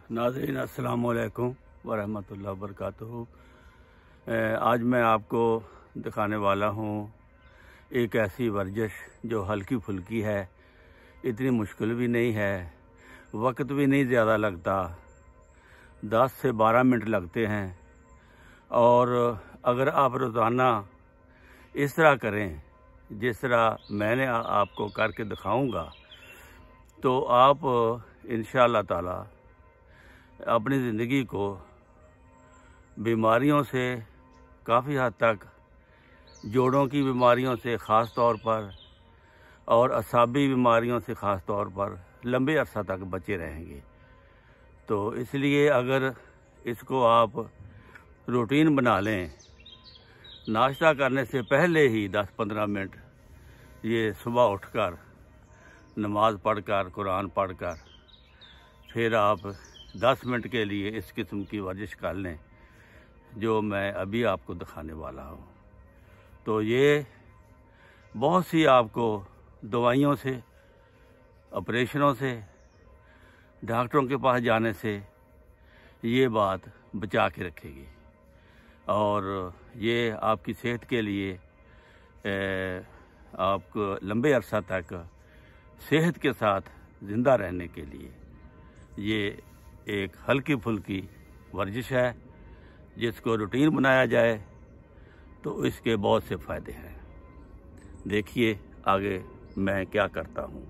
नाज़रीन अस्सलाम वालेकुम वरहमतुल्लाहि वबरकातुहू। आज मैं आपको दिखाने वाला हूँ एक ऐसी वर्जिश जो हल्की फुल्की है, इतनी मुश्किल भी नहीं है, वक्त भी नहीं ज़्यादा लगता, 10 से 12 मिनट लगते हैं। और अगर आप रोज़ाना इस तरह करें जिस तरह मैंने आपको करके दिखाऊंगा, तो आप इंशाअल्लाह ताला अपनी ज़िंदगी को बीमारियों से काफ़ी हद तक, जोड़ों की बीमारियों से ख़ास तौर पर और असाबी बीमारियों से ख़ास तौर पर लंबे अरसा तक बचे रहेंगे। तो इसलिए अगर इसको आप रूटीन बना लें, नाश्ता करने से पहले ही 10-15 मिनट ये सुबह उठकर नमाज़ पढ़कर, कुरान पढ़कर, फिर आप 10 मिनट के लिए इस किस्म की वर्जिश कर लें जो मैं अभी आपको दिखाने वाला हूँ। तो ये बहुत सी आपको दवाइयों से, ऑपरेशनों से, डॉक्टरों के पास जाने से ये बात बचा के रखेगी और ये आपकी सेहत के लिए आपको लंबे अरसा तक सेहत के साथ ज़िंदा रहने के लिए ये एक हल्की फुल्की वर्जिश है। जिसको रूटीन बनाया जाए तो इसके बहुत से फ़ायदे हैं। देखिए आगे मैं क्या करता हूँ।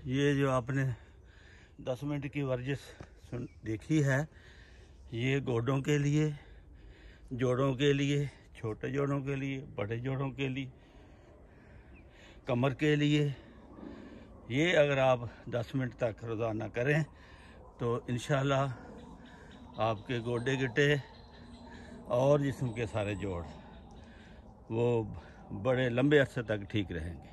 ये जो आपने 10 मिनट की वर्जिश देखी है, ये गोडों के लिए, जोड़ों के लिए, छोटे जोड़ों के लिए, बड़े जोड़ों के लिए, कमर के लिए। ये अगर आप 10 मिनट तक रोज़ाना करें तो इंशाल्लाह आपके गोडे गिट्टे और जिस्म के सारे जोड़ वो बड़े लंबे अरसे तक ठीक रहेंगे।